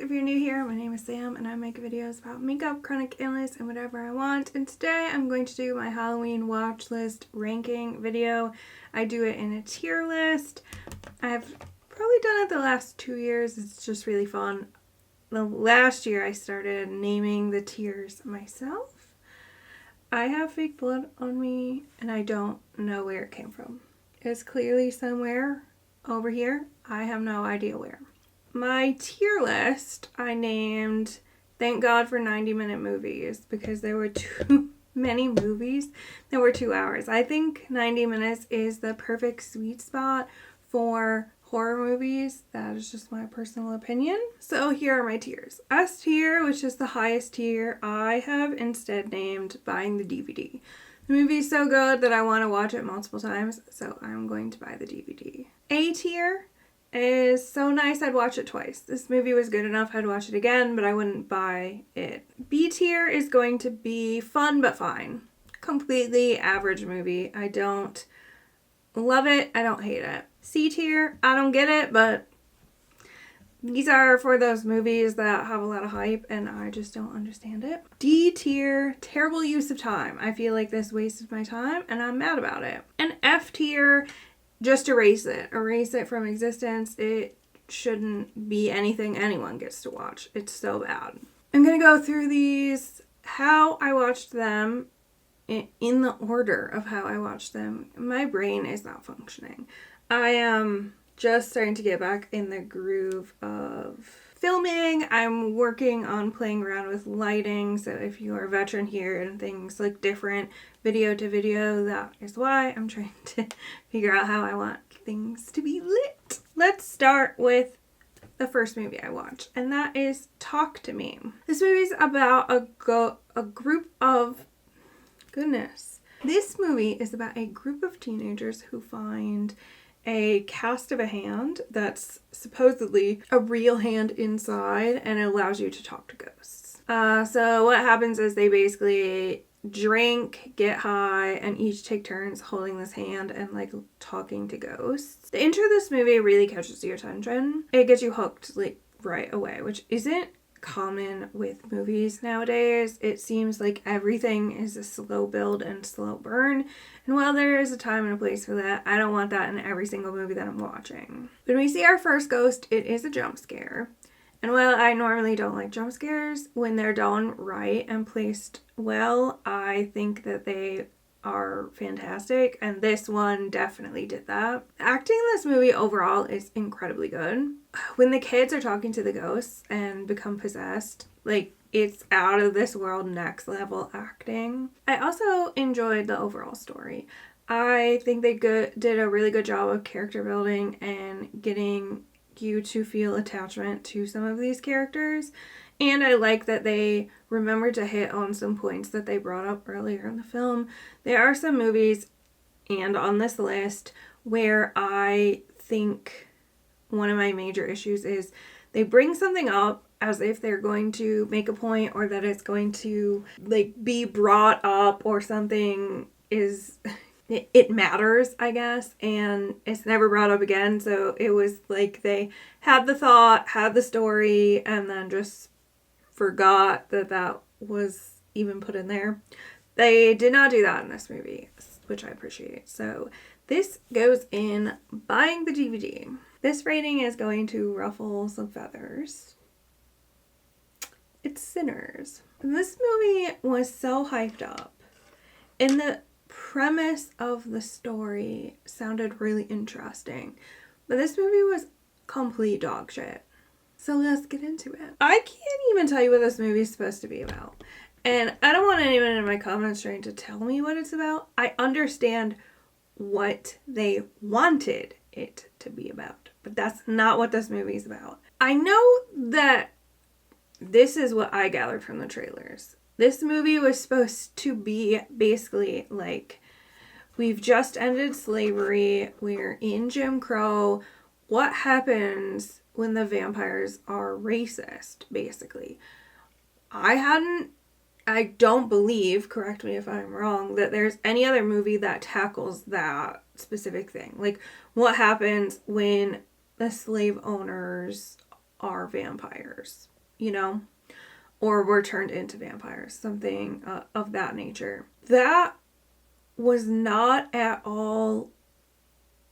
if you're new here, my name is Sam and I make videos about makeup, chronic illness, and whatever I want. And today I'm going to do my Halloween watch list ranking video. I do it in a tier list. I've probably done it the last 2 years. It's just really fun. The last year I started naming the tiers myself. I have fake blood on me and I don't know where it came from. It's clearly somewhere over here. I have no idea where. My tier list I named Thank God for 90-minute movies because there were too many movies that were 2 hours. I think 90 minutes is the perfect sweet spot for horror movies. That is just my personal opinion. So here are my tiers. S tier, which is the highest tier, I have instead named Buying the DVD. The movie is so good that I want to watch it multiple times, so I'm going to buy the DVD. A tier is so nice I'd watch it twice. This movie was good enough I'd watch it again, but I wouldn't buy it. B tier is going to be fun but fine. Completely average movie. I don't love it. I don't hate it. C tier, I don't get it, but these are for those movies that have a lot of hype and I just don't understand it. D tier, terrible use of time. I feel like this wasted my time and I'm mad about it. And F tier, just erase it. Erase it from existence. It shouldn't be anything anyone gets to watch. It's so bad. I'm going to go through these, how I watched them, in the order of how I watched them. My brain is not functioning. I am just starting to get back in the groove of filming. I'm working on playing around with lighting, so if you are a veteran here and things look different video to video, that is why I'm trying to figure out how I want things to be lit. Let's start with the first movie I watched, and that is Talk to Me. This movie is about a group of This movie is about a group of teenagers who find a cast of a hand that's supposedly a real hand inside and it allows you to talk to ghosts. So what happens is they basically drink, get high, and each take turns holding this hand and like talking to ghosts. The intro of this movie really catches your attention. It gets you hooked like right away, which isn't common with movies nowadays. It seems like everything is a slow build and slow burn, and while there is a time and a place for that, I don't want that in every single movie that I'm watching. When we see our first ghost, it is a jump scare, and while I normally don't like jump scares, when they're done right and placed well, I think that they are fantastic, and this one definitely did that. Acting in this movie overall is incredibly good. When the kids are talking to the ghosts and become possessed, like, it's out of this world, next level acting. I also enjoyed the overall story. I think they did a really good job of character building and getting you to feel attachment to some of these characters. And I like that they remembered to hit on some points that they brought up earlier in the film. There are some movies, and on this list, where I think one of my major issues is they bring something up as if they're going to make a point or that it's going to like be brought up or something is... It matters, I guess, and it's never brought up again. So it was like they had the thought, had the story, and then just forgot that that was even put in there. They did not do that in this movie, which I appreciate. So this goes in Buying the DVD. This rating is going to ruffle some feathers. It's Sinners. This movie was so hyped up, and the premise of the story sounded really interesting, but this movie was complete dog shit. So let's get into it. I can't even tell you what this movie is supposed to be about, and I don't want anyone in my comments trying to tell me what it's about. I understand what they wanted it to be about, but that's not what this movie is about. I know that this is what I gathered from the trailers. This movie was supposed to be basically like, we've just ended slavery, we're in Jim Crow, what happens when the vampires are racist, basically. I don't believe, correct me if I'm wrong, that there's any other movie that tackles that specific thing. Like, what happens when the slave owners are vampires? you know, or were turned into vampires, something of that nature. That was not at all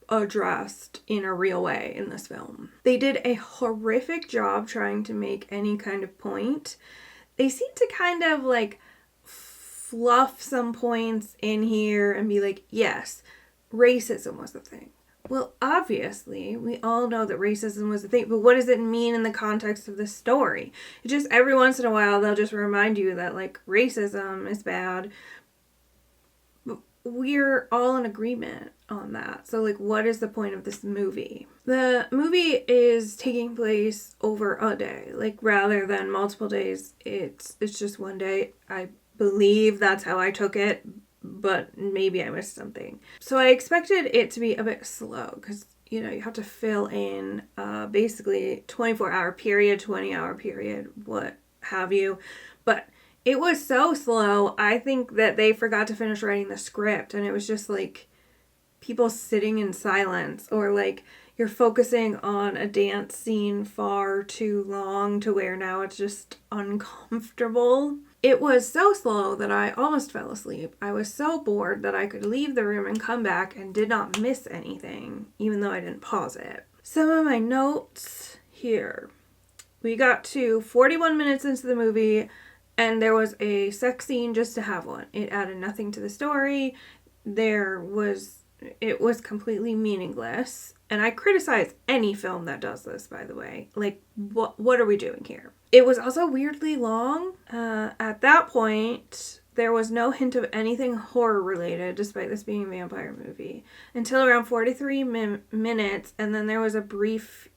addressed in a real way in this film. They did a horrific job trying to make any kind of point. They seem to kind of like fluff some points in here and be like, yes, racism was the thing. Well, obviously, we all know that racism was the thing, but what does it mean in the context of the story? It's just every once in a while, they'll just remind you that, like, racism is bad. But we're all in agreement on that. So, like, what is the point of this movie? The movie is taking place over a day. Like, rather than multiple days, it's just one day. I believe that's how I took it, but maybe I missed something. So I expected it to be a bit slow because, you know, you have to fill in basically 24-hour period, 20-hour period, what have you. But it was so slow, I think that they forgot to finish writing the script, and it was just like people sitting in silence, or like you're focusing on a dance scene far too long to where now it's just uncomfortable. It was so slow that I almost fell asleep. I was so bored that I could leave the room and come back and did not miss anything, even though I didn't pause it. Some of my notes here. We got to 41 minutes into the movie, and there was a sex scene just to have one. It added nothing to the story. It was completely meaningless. And I criticize any film that does this, by the way. Like, what are we doing here? It was also weirdly long. At that point, there was no hint of anything horror related, despite this being a vampire movie, until around 43 minutes, and then there was a brief,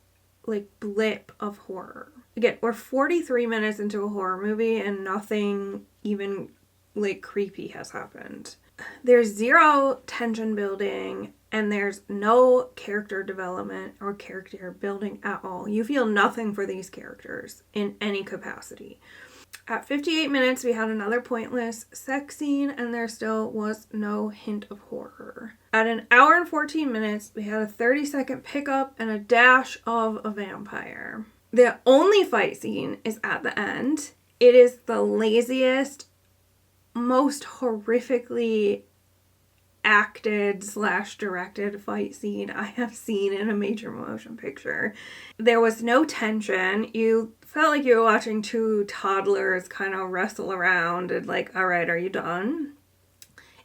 like, blip of horror. Again, we're 43 minutes into a horror movie, and nothing even, like, creepy has happened. There's zero tension building, and there's no character development or character building at all. You feel nothing for these characters in any capacity. At 58 minutes, we had another pointless sex scene, and there still was no hint of horror. At an hour and 14 minutes, we had a 30-second pickup and a dash of a vampire. The only fight scene is at the end. It is the laziest, most horrifically acted / directed fight scene I have seen in a major motion picture. There was no tension. You felt like you were watching two toddlers kind of wrestle around and like, all right, are you done?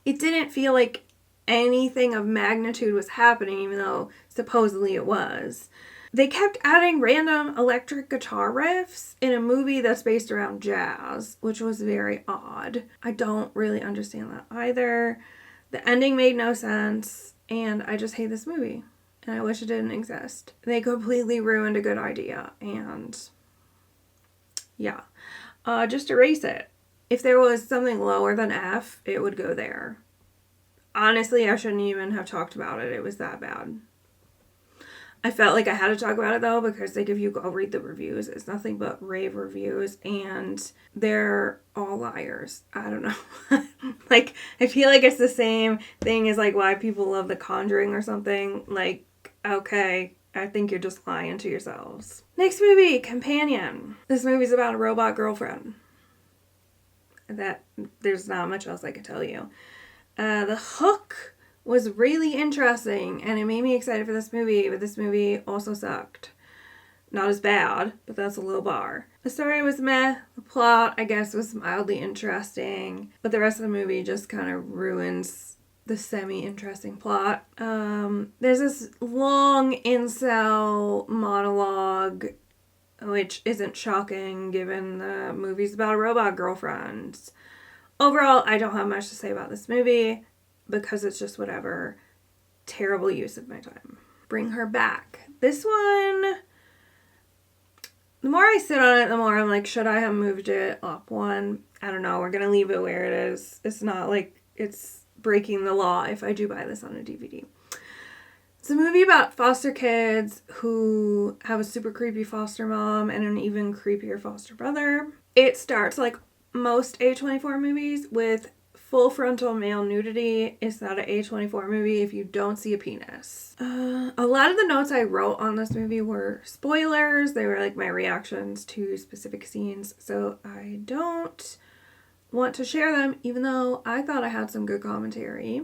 It didn't feel like anything of magnitude was happening, even though supposedly it was. They kept adding random electric guitar riffs in a movie that's based around jazz, which was very odd. I don't really understand that either. The ending made no sense, and I just hate this movie, and I wish it didn't exist. They completely ruined a good idea, and yeah. Just erase it. If there was something lower than F, it would go there. Honestly, I shouldn't even have talked about it. It was that bad. I felt like I had to talk about it, though, because like if you go read the reviews, it's nothing but rave reviews, and they're all liars. I don't know. Like, I feel like it's the same thing as like why people love The Conjuring or something. Like, okay, I think you're just lying to yourselves. Next movie, Companion. This movie's about a robot girlfriend. There's not much else I can tell you. The hook was really interesting, and it made me excited for this movie, but this movie also sucked. Not as bad, but that's a low bar. The story was meh. The plot, I guess, was mildly interesting, but the rest of the movie just kind of ruins the semi-interesting plot. There's this long incel monologue, which isn't shocking given the movie's about a robot girlfriend. Overall, I don't have much to say about this movie, because it's just whatever. Terrible use of my time. Bring Her Back. This one, the more I sit on it, the more I'm like, should I have moved it up one? I don't know. We're going to leave it where it is. It's not like it's breaking the law if I do buy this on a DVD. It's a movie about foster kids who have a super creepy foster mom and an even creepier foster brother. It starts like most A24 movies with full frontal male nudity. It's not an A24 movie if you don't see a penis. A lot of the notes I wrote on this movie were spoilers. They were like my reactions to specific scenes, so I don't want to share them, even though I thought I had some good commentary.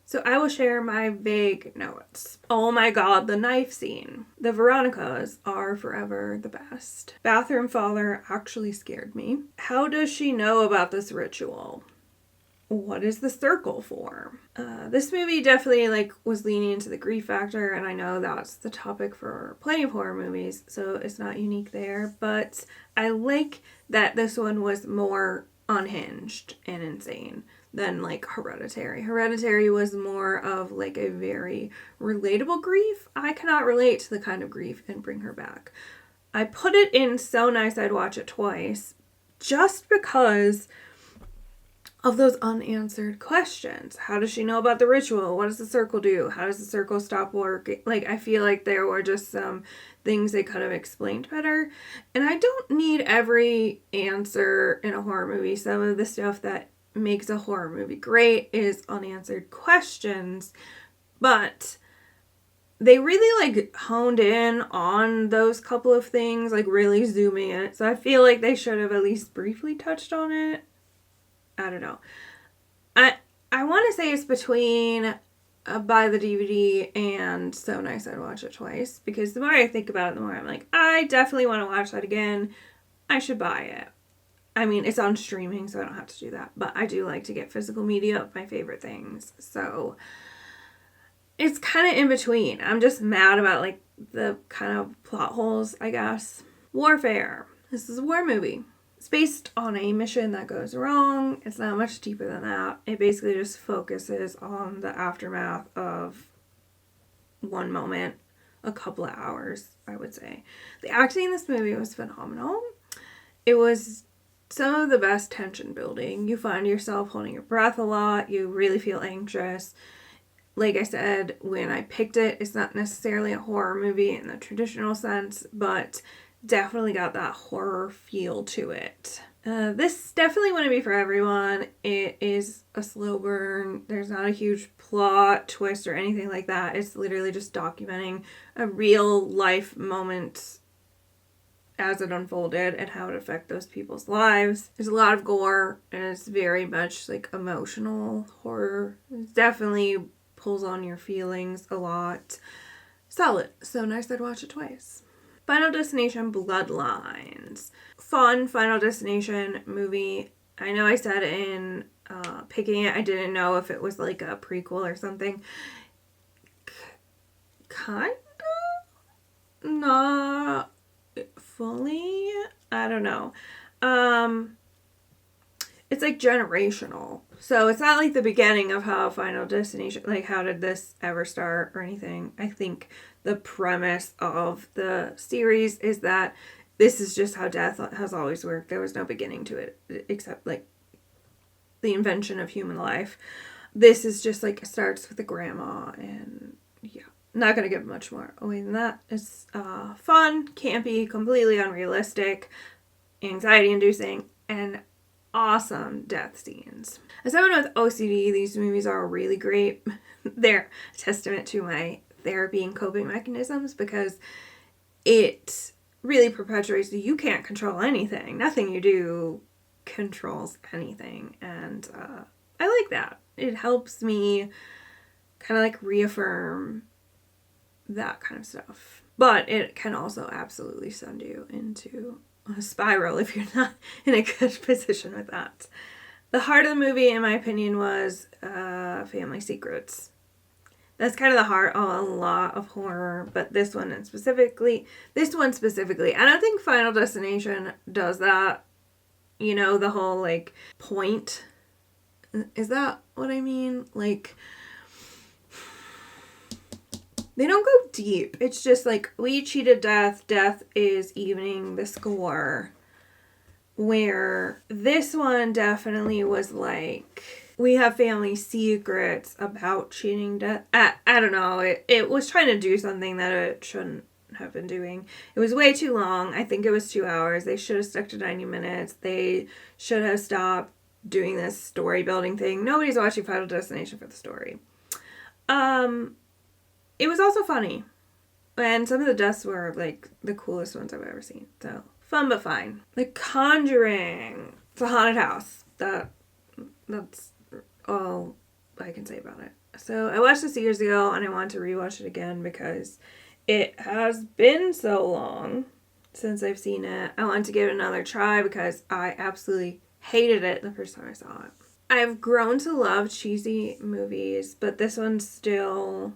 So I will share my vague notes. Oh my god, the knife scene. The Veronicas are forever the best. Bathroom father actually scared me. How does she know about this ritual? What is the circle for? This movie definitely was leaning into the grief factor, and I know that's the topic for plenty of horror movies, so it's not unique there, but I like that this one was more unhinged and insane than Hereditary. Hereditary was more of a very relatable grief. I cannot relate to the kind of grief and Bring Her Back. I put it in So Nice I'd Watch It Twice just because of those unanswered questions. How does she know about the ritual? What does the circle do? How does the circle stop working? I feel like there were just some things they could have explained better. And I don't need every answer in a horror movie. Some of the stuff that makes a horror movie great is unanswered questions. But they really honed in on those couple of things, really zooming in. So I feel like they should have at least briefly touched on it. I don't know. I want to say it's between Buy the DVD and So Nice I'd Watch It Twice, because the more I think about it, the more I'm like, I definitely want to watch that again. I should buy it. I mean, it's on streaming, so I don't have to do that, but I do like to get physical media of my favorite things, so it's kind of in between. I'm just mad about the kind of plot holes, I guess. Warfare. This is a war movie. It's based on a mission that goes wrong. It's not much deeper than that. It basically just focuses on the aftermath of one moment, a couple of hours, I would say. The acting in this movie was phenomenal. It was some of the best tension building. You find yourself holding your breath a lot. You really feel anxious. Like I said, when I picked it, it's not necessarily a horror movie in the traditional sense, but definitely got that horror feel to it. This definitely wouldn't be for everyone. It is a slow burn. There's not a huge plot twist or anything like that. It's literally just documenting a real life moment as it unfolded and how it affected those people's lives. There's a lot of gore, and it's very much emotional horror. It definitely pulls on your feelings a lot. Solid. So nice I'd watch it twice. Final Destination Bloodlines. Fun Final Destination movie. I know I said in picking it, I didn't know if it was a prequel or something. Kind of? Not fully? I don't know. It's generational. So it's not the beginning of how Final Destination, how did this ever start or anything. I think the premise of the series is that this is just how death has always worked. There was no beginning to it except the invention of human life. This is just it starts with a grandma, and yeah, not gonna give much more away than that. It's fun, campy, completely unrealistic, anxiety inducing, and awesome death scenes. As someone with OCD, these movies are really great. They're a testament to my therapy and coping mechanisms, because it really perpetuates that you can't control anything. Nothing you do controls anything. And I like that. It helps me kind of reaffirm that kind of stuff. But it can also absolutely send you into a spiral if you're not in a good position with that. The heart of the movie, in my opinion, was Family Secrets. That's kind of the heart of a lot of horror, but this one specifically, I don't think Final Destination does that. You know, the whole point. Is that what I mean? They don't go deep. It's just we cheated death. Death is evening the score. Where this one definitely was we have family secrets about cheating death. I don't know. It was trying to do something that it shouldn't have been doing. It was way too long. I think it was 2 hours. They should have stuck to 90 minutes. They should have stopped doing this story building thing. Nobody's watching Final Destination for the story. It was also funny. And some of the deaths were, like, the coolest ones I've ever seen. So, fun but fine. The Conjuring. It's a haunted house. That's all I can say about it. So, I watched this years ago, and I want to rewatch it again because it has been so long since I've seen it. I want to give it another try because I absolutely hated it the first time I saw it. I've grown to love cheesy movies, but this one still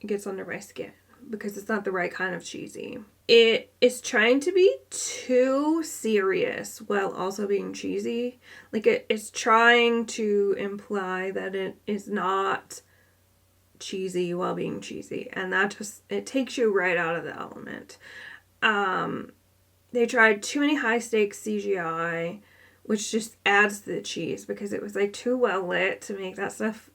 gets under my skin because it's not the right kind of cheesy. It is trying to be too serious while also being cheesy. Like, it's trying to imply that it is not cheesy while being cheesy, and that just, it takes you right out of the element. They tried too many high stakes CGI, which just adds to the cheese because it was like too well lit to make that stuff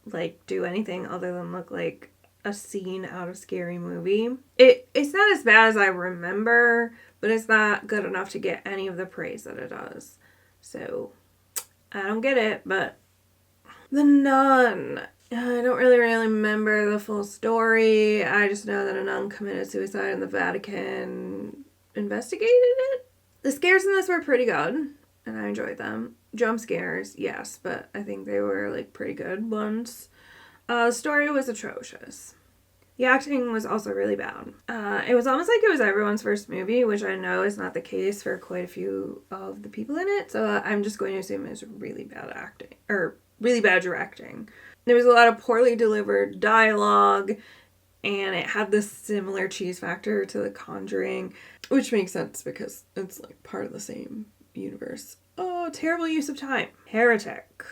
like do anything other than look like a scene out of Scary Movie. It's not as bad as I remember, but it's not good enough to get any of the praise that it does. So I don't get it, but The Nun. I don't really remember the full story. I just know that a nun committed suicide and the Vatican investigated it. The scares in this were pretty good, and I enjoyed them. Jump scares, yes, but I think they were like pretty good ones. The story was atrocious. The acting was also really bad. It was almost like it was everyone's first movie, which I know is not the case for quite a few of the people in it, so I'm just going to assume it was really bad acting, or really bad directing. There was a lot of poorly delivered dialogue, and it had this similar cheese factor to The Conjuring, which makes sense because it's like part of the same universe. Oh, terrible use of time. Heretic.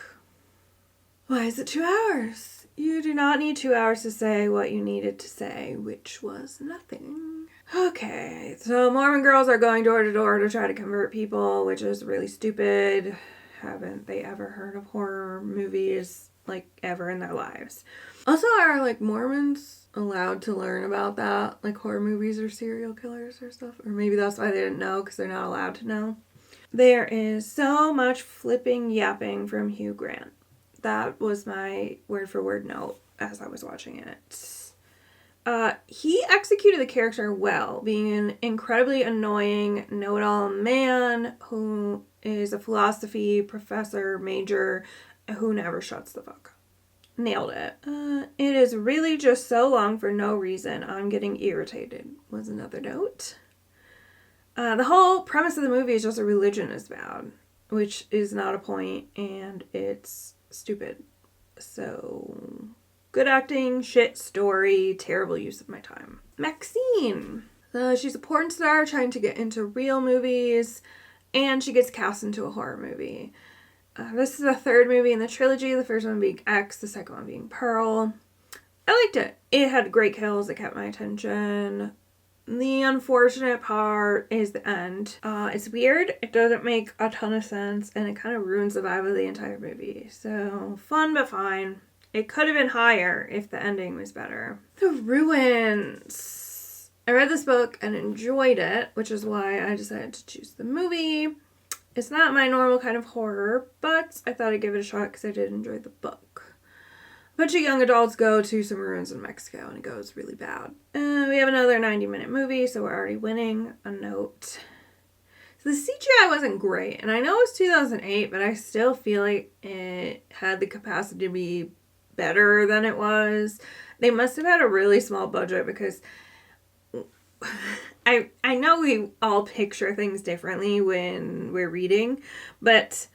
Why is it 2 hours? You do not need 2 hours to say what you needed to say, which was nothing. Okay, so Mormon girls are going door to door to try to convert people, which is really stupid. Haven't they ever heard of horror movies, like, ever in their lives? Also, are, like, Mormons allowed to learn about that? Like, horror movies or serial killers or stuff? Or maybe that's why they didn't know, because they're not allowed to know. There is so much flipping yapping from Hugh Grant. That was my word-for-word note as I was watching it. He executed the character well, being an incredibly annoying know-it-all man who is a philosophy professor major who never shuts the fuck up. Nailed it. It is really just so long for no reason. I'm getting irritated, was another note. The whole premise of the movie is just a religion is bad, which is not a point, and it's stupid. So, good acting, shit story, terrible use of my time. Maxine. She's a porn star trying to get into real movies, and she gets cast into a horror movie. This is the third movie in the trilogy, the first one being X, the second one being Pearl. I liked it. It had great kills, it kept my attention. The unfortunate part is the end. It's weird, it doesn't make a ton of sense, and it kind of ruins the vibe of the entire movie. So, fun but fine. It could have been higher if the ending was better. The Ruins. I read this book and enjoyed it, which is why I decided to choose the movie. It's not my normal kind of horror, but I thought I'd give it a shot because I did enjoy the book. A bunch of young adults go to some ruins in Mexico, and it goes really bad. We have another 90-minute movie, so we're already winning a note. So the CGI wasn't great, and I know it was 2008, but I still feel like it had the capacity to be better than it was. They must have had a really small budget because I know we all picture things differently when we're reading, but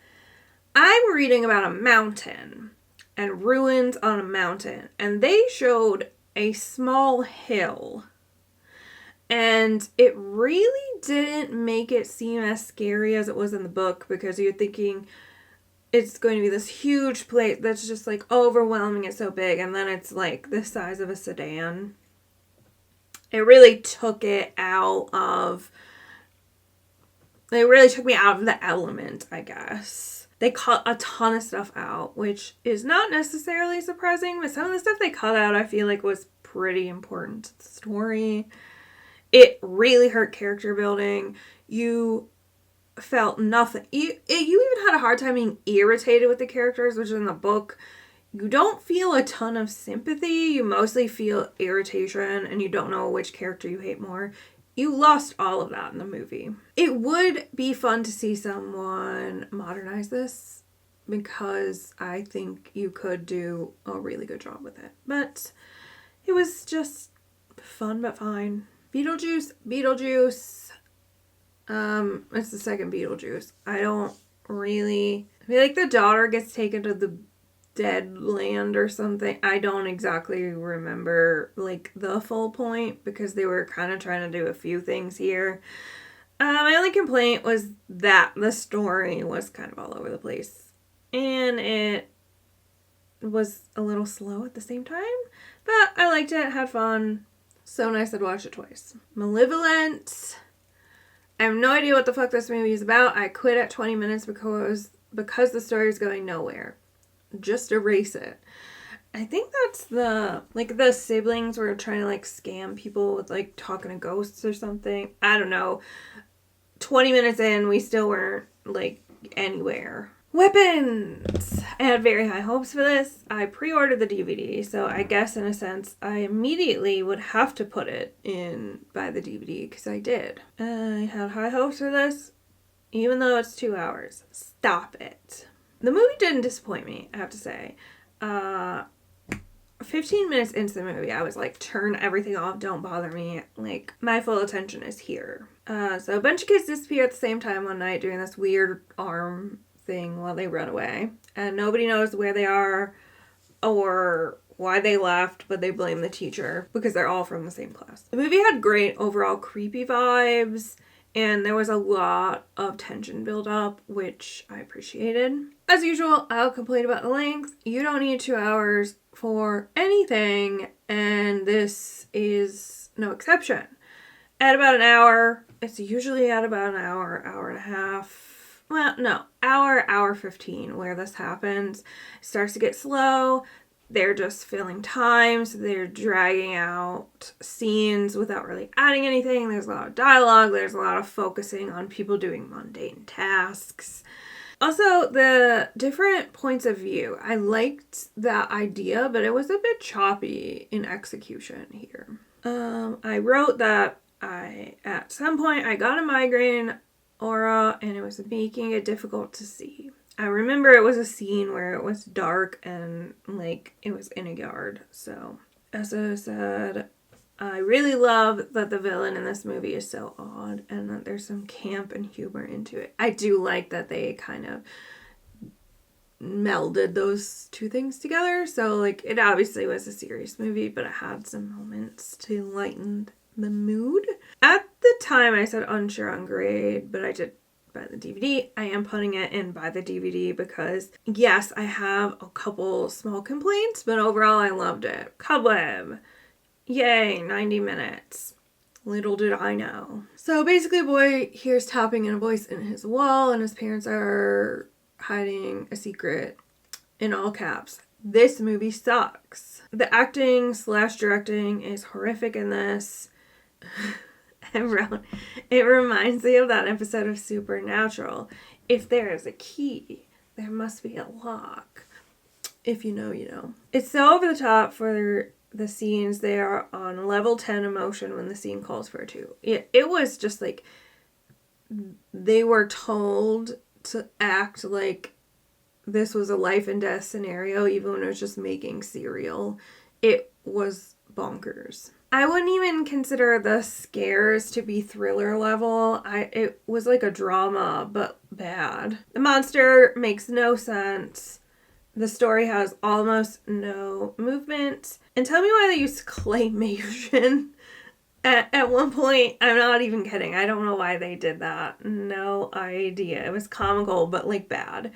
I'm reading about a mountain and ruins on a mountain, and they showed a small hill, and it really didn't make it seem as scary as it was in the book, because you're thinking it's going to be this huge place that's just like overwhelming, it's so big, and then it's like the size of a sedan. It really took me out of the element, I guess. They cut a ton of stuff out, which is not necessarily surprising, but some of the stuff they cut out I feel like was pretty important to the story. It really hurt character building. You felt nothing. You even had a hard time being irritated with the characters, which in the book, you don't feel a ton of sympathy. You mostly feel irritation, and you don't know which character you hate more. You lost all of that in the movie. It would be fun to see someone modernize this, because I think you could do a really good job with it. But it was just fun but fine. Beetlejuice. It's the second Beetlejuice. I don't really... I feel like the daughter gets taken to the dead land or something. I don't exactly remember, like, the full point, because they were kind of trying to do a few things here. My only complaint was that the story was kind of all over the place. And it was a little slow at the same time. But I liked it, had fun. So nice I'd watch it twice. Malevolent. I have no idea what the fuck this movie is about. I quit at 20 minutes because the story is going nowhere. Just erase it. I think that's the siblings were trying to, like, scam people with, like, talking to ghosts or something. I don't know. 20 minutes in, we still weren't, like, anywhere. Weapons! I had very high hopes for this. I pre-ordered the DVD, so I guess in a sense I immediately would have to put it in by the DVD, because I did. I had high hopes for this, even though it's 2 hours. Stop it. The movie didn't disappoint me, I have to say. 15 minutes into the movie, I was like, turn everything off, don't bother me. Like, my full attention is here. So a bunch of kids disappear at the same time one night doing this weird arm thing while they run away, and nobody knows where they are or why they left, but they blame the teacher because they're all from the same class. The movie had great overall creepy vibes, and there was a lot of tension build up, which I appreciated. As usual, I'll complain about the length. You don't need 2 hours for anything, and this is no exception. At about an hour, it's usually at about an hour, hour and a half. Well, no, hour 15 where this happens. It starts to get slow. They're just filling time, so they're dragging out scenes without really adding anything. There's a lot of dialogue. There's a lot of focusing on people doing mundane tasks. Also, the different points of view. I liked that idea, but it was a bit choppy in execution here. I wrote that at some point I got a migraine aura, and it was making it difficult to see. I remember it was a scene where it was dark and, like, it was in a yard. So, as I said, I really love that the villain in this movie is so odd and that there's some camp and humor into it. I do like that they kind of melded those two things together. So, like, it obviously was a serious movie, but it had some moments to lighten the mood. At the time, I said unsure on grade, but I did buy the DVD. I am putting it in by the DVD because, yes, I have a couple small complaints, but overall I loved it. Cobweb. Yay, 90 minutes. Little did I know. So basically, a boy hears tapping in a voice in his wall, and his parents are hiding a secret in all caps. This movie sucks. The acting / directing is horrific in this. I wrote, it reminds me of that episode of Supernatural. If there is a key, there must be a lock. If you know, you know. It's so over the top for the scenes. They are on level 10 emotion when the scene calls for it too. It was just like they were told to act like this was a life and death scenario, even when it was just making cereal. It was bonkers. I wouldn't even consider the scares to be thriller level. It was like a drama, but bad. The monster makes no sense. The story has almost no movement. And tell me why they used claymation at one point. I'm not even kidding. I don't know why they did that. No idea. It was comical, but like bad.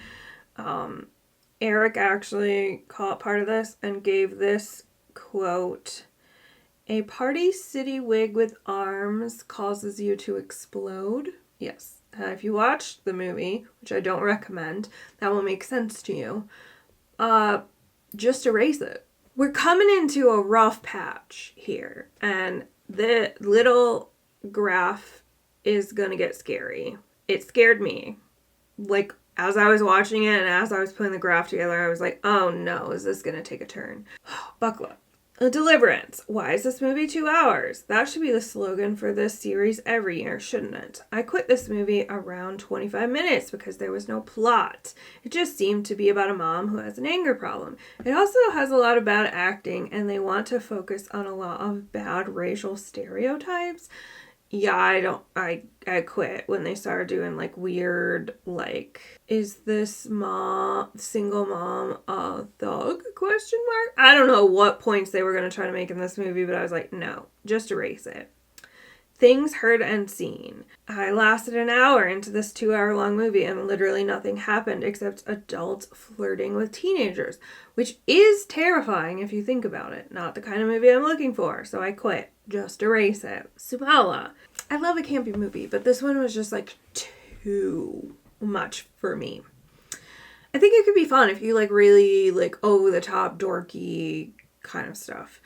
Eric actually caught part of this and gave this quote: "A Party City wig with arms causes you to explode." Yes. If you watch the movie, which I don't recommend, that will make sense to you. Just erase it. We're coming into a rough patch here, and the little graph is gonna get scary. it scared me. Like, as I was watching it and as I was putting the graph together, I was like, oh no, is this going to take a turn? Buckle up. Deliverance. Why is this movie 2 hours? That should be the slogan for this series every year, shouldn't it? I quit this movie around 25 minutes because there was no plot. It just seemed to be about a mom who has an anger problem. It also has a lot of bad acting, and they want to focus on a lot of bad racial stereotypes. Yeah, I quit when they started doing like weird, like, is this single mom a thug, question mark? I don't know what points they were going to try to make in this movie, but I was like, no, just erase it. Things heard and seen. I lasted an hour into this 2-hour-long movie and literally nothing happened except adults flirting with teenagers, which is terrifying if you think about it. Not the kind of movie I'm looking for, so I quit. Just erase it. Supala. I love a campy movie, but this one was just like too much for me. I think it could be fun if you like really like over the top dorky kind of stuff.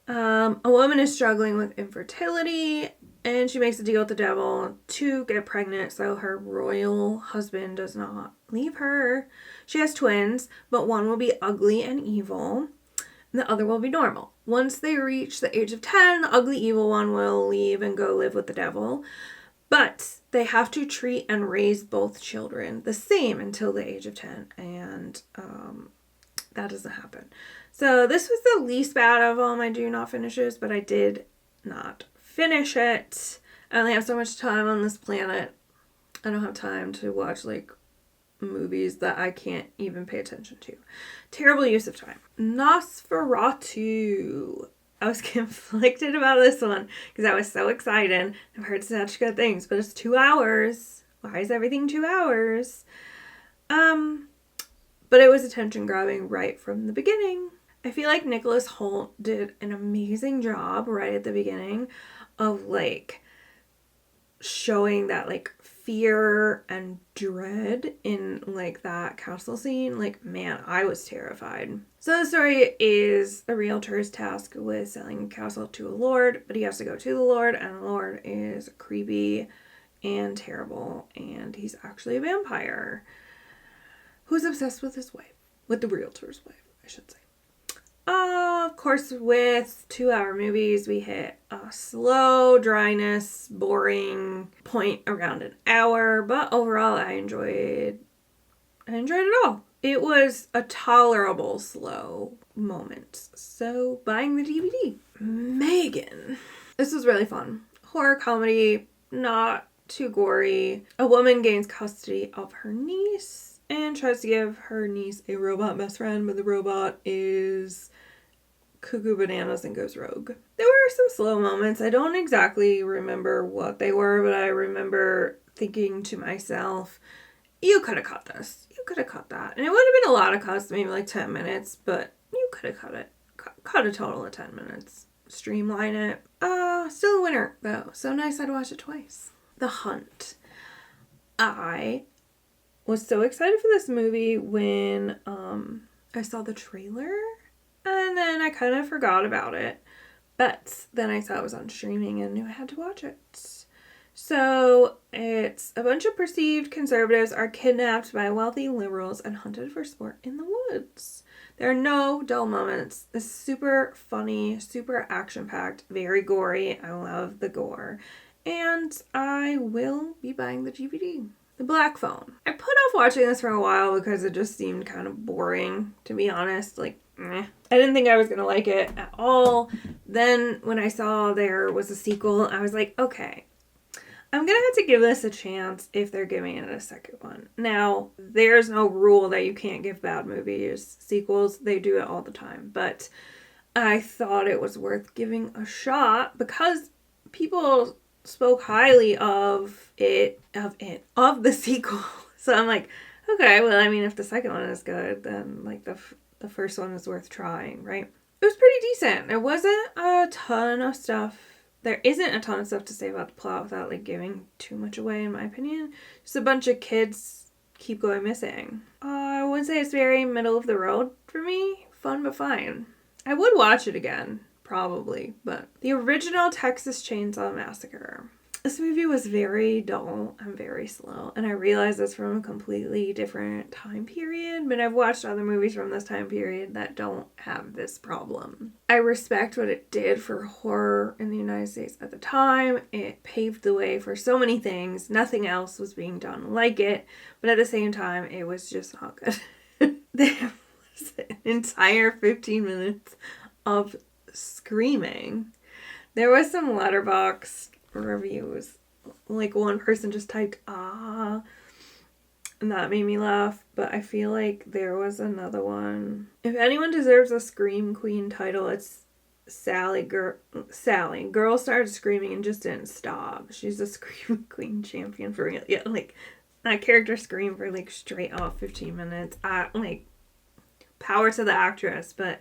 A woman is struggling with infertility and she makes a deal with the devil to get pregnant so her royal husband does not leave her. She has twins, but one will be ugly and evil and the other will be normal. Once they reach the age of 10, the ugly evil one will leave and go live with the devil. But they have to treat and raise both children the same until the age of 10. And that doesn't happen. So this was the least bad of all my do not finishes, but I did not finish it. I only have so much time on this planet. I don't have time to watch like movies that I can't even pay attention to. Terrible use of time. Nosferatu. I was conflicted about this one because I was so excited. I've heard such good things, but it's 2 hours. Why is everything 2 hours? But it was attention grabbing right from the beginning. I feel like Nicholas Hoult did an amazing job right at the beginning of like showing that like fear and dread in like that castle scene. Like, man, I was terrified. So the story is a realtor's tasked with selling a castle to a lord, but he has to go to the lord, and the lord is creepy and terrible, and he's actually a vampire who's obsessed with his wife, with the realtor's wife, I should say. Of course, with 2-hour movies, we hit a slow dryness, boring point around an hour, but overall, I enjoyed it all. It was a tolerable slow moment. So, buying the DVD. Megan. This was really fun. Horror comedy, not too gory. A woman gains custody of her niece and tries to give her niece a robot best friend, but the robot is cuckoo bananas and goes rogue. There were some slow moments. I don't exactly remember what they were, but I remember thinking to myself, you could have cut this. You could have cut that. And it would have been a lot of cuts, maybe like 10 minutes, but you could have cut it. Cut a total of 10 minutes. Streamline it. Still a winner, though. So nice I'd watch it twice. The Hunt. I was so excited for this movie when I saw the trailer, and then I kind of forgot about it. But then I saw it was on streaming and knew I had to watch it. So it's a bunch of perceived conservatives are kidnapped by wealthy liberals and hunted for sport in the woods. There are no dull moments. It's super funny, super action-packed, very gory. I love the gore. And I will be buying the DVD. The Black Phone. I put off watching this for a while because it just seemed kind of boring, to be honest. Like, I didn't think I was going to like it at all. Then when I saw there was a sequel, I was like, okay, I'm going to have to give this a chance if they're giving it a second one. Now, there's no rule that you can't give bad movies sequels. They do it all the time. But I thought it was worth giving a shot because people spoke highly of the sequel. So I'm like, okay, well, I mean, if the second one is good, then like the first one is worth trying, right? It was pretty decent. There wasn't a ton of stuff. There isn't a ton of stuff to say about the plot without like giving too much away, in my opinion. Just a bunch of kids keep going missing. I would say it's very middle of the road for me. Fun but fine. I would watch it again. Probably, but the original Texas Chainsaw Massacre. This movie was very dull and very slow, and I realize it's from a completely different time period, but I've watched other movies from this time period that don't have this problem. I respect what it did for horror in the United States at the time. It paved the way for so many things. Nothing else was being done like it, but at the same time, it was just not good. There was an entire 15 minutes of screaming. There was some Letterboxd reviews. Like, one person just typed "ah," and that made me laugh, but I feel like there was another one. If anyone deserves a Scream Queen title, it's Sally. Girl started screaming and just didn't stop. She's a Scream Queen champion for real. Yeah, like, that character screamed for like straight off 15 minutes. Like, power to the actress, but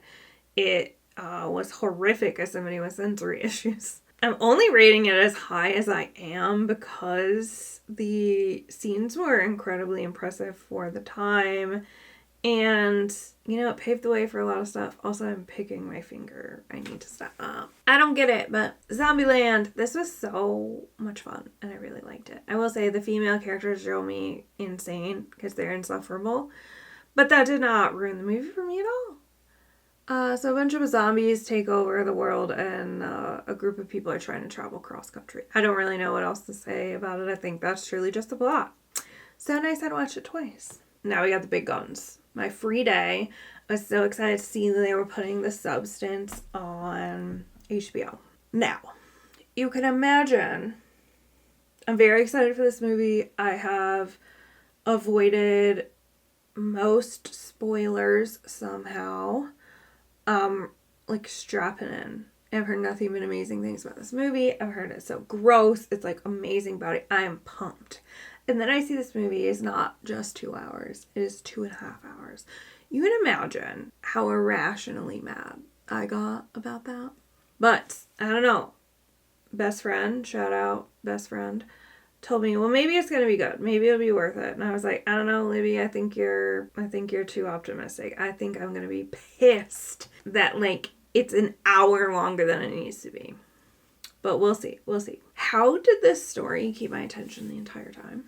it was horrific as somebody with sensory issues. I'm only rating it as high as I am because the scenes were incredibly impressive for the time. And, you know, it paved the way for a lot of stuff. Also, I'm picking my finger. I need to stop. I don't get it, but Zombieland, this was so much fun, and I really liked it. I will say the female characters drove me insane because they're insufferable, but that did not ruin the movie for me at all. So a bunch of zombies take over the world, and a group of people are trying to travel cross country. I don't really know what else to say about it. I think that's truly just the plot. So nice I'd watch it twice. Now we got the big guns. My free day, I was so excited to see that they were putting The Substance on HBO. Now, you can imagine, I'm very excited for this movie. I have avoided most spoilers somehow. Like, strapping in. I've heard nothing but amazing things about this movie. I've heard it's so gross. It's like amazing about it. I am pumped. And then I see this movie is not just 2 hours. It is 2.5 hours. You can imagine how irrationally mad I got about that. But, I don't know. Best friend, shout out, best friend, told me, well, maybe it's going to be good. Maybe it'll be worth it. And I was like, I don't know, Libby, I think you're too optimistic. I think I'm going to be pissed that, like, it's an hour longer than it needs to be. But we'll see. We'll see. How did this story keep my attention the entire time?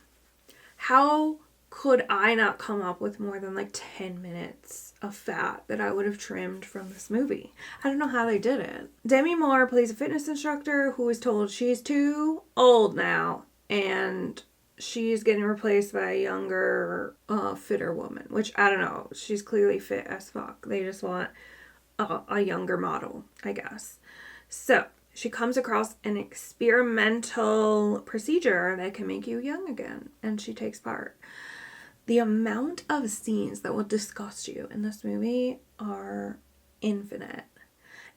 How could I not come up with more than like 10 minutes of fat that I would have trimmed from this movie? I don't know how they did it. Demi Moore plays a fitness instructor who is told she's too old now, and she's getting replaced by a younger, fitter woman, which I don't know. She's clearly fit as fuck. They just want a younger model, I guess. So she comes across an experimental procedure that can make you young again, and she takes part. The amount of scenes that will disgust you in this movie are infinite.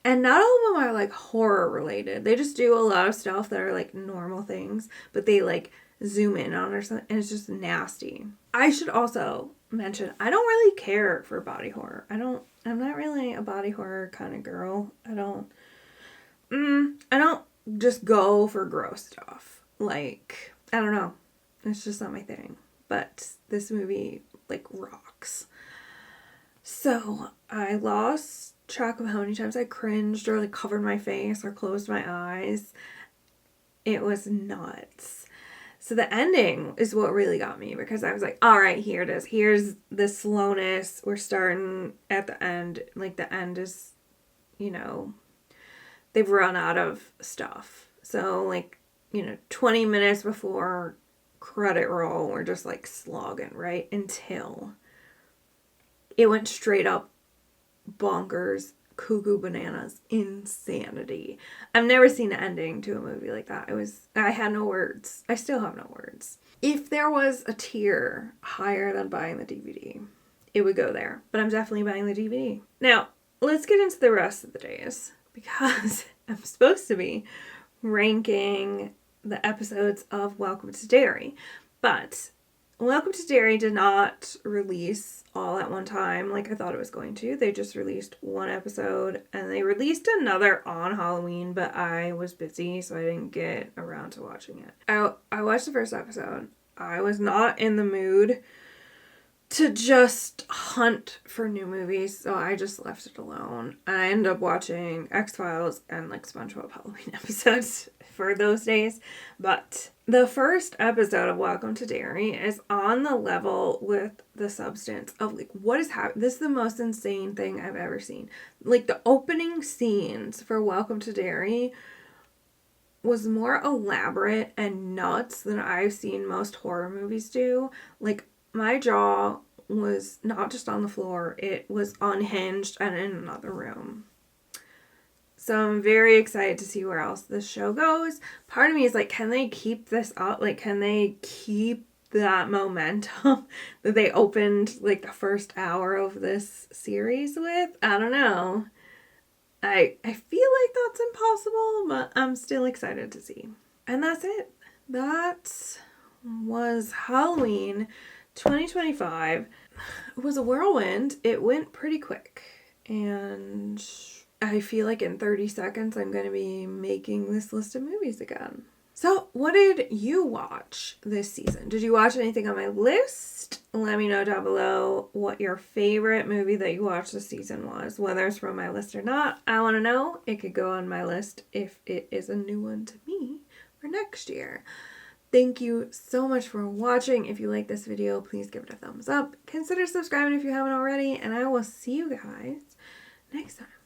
And not all of them are like horror related. They just do a lot of stuff that are like normal things, but they like zoom in on or something, and it's just nasty. I should also mention, I don't really care for body horror. I'm not really a body horror kind of girl. I don't just go for gross stuff. Like, I don't know. It's just not my thing. But this movie, like, rocks. So, I lost track of how many times I cringed or, like, covered my face or closed my eyes. It was nuts. So the ending is what really got me, because I was like, all right, here it is. Here's the slowness. We're starting at the end. Like, the end is, you know, they've run out of stuff. So, like, 20 minutes before credit roll, we're just, like, slogging, right? Until it went straight up bonkers, cuckoo bananas, insanity. I've never seen an ending to a movie like that. I had no words. I still have no words. If there was a tier higher than buying the DVD, it would go there. But I'm definitely buying the DVD. Now, let's get into the rest of the days, because I'm supposed to be ranking the episodes of Welcome to Derry. But Welcome to Derry did not release all at one time like I thought it was going to. They just released one episode, and they released another on Halloween, but I was busy, so I didn't get around to watching it. I watched the first episode. I was not in the mood to just hunt for new movies, so I just left it alone. And I ended up watching X-Files and, like, SpongeBob Halloween episodes for those days. But the first episode of Welcome to Derry is on the level with The Substance of like what is happening. This is the most insane thing I've ever seen. Like the opening scenes for Welcome to Derry was more elaborate and nuts than I've seen most horror movies do. Like my jaw was not just on the floor, it was unhinged and in another room. So I'm very excited to see where else this show goes. Part of me is like, can they keep this up? Like, can they keep that momentum that they opened like the first hour of this series with? I don't know. I feel like that's impossible, but I'm still excited to see. And that's it. That was Halloween 2025. It was a whirlwind. It went pretty quick. And I feel like in 30 seconds I'm going to be making this list of movies again. So, what did you watch this season? Did you watch anything on my list? Let me know down below what your favorite movie that you watched this season was. Whether it's from my list or not, I want to know. It could go on my list if it is a new one to me for next year. Thank you so much for watching. If you like this video, please give it a thumbs up. Consider subscribing if you haven't already, and I will see you guys next time.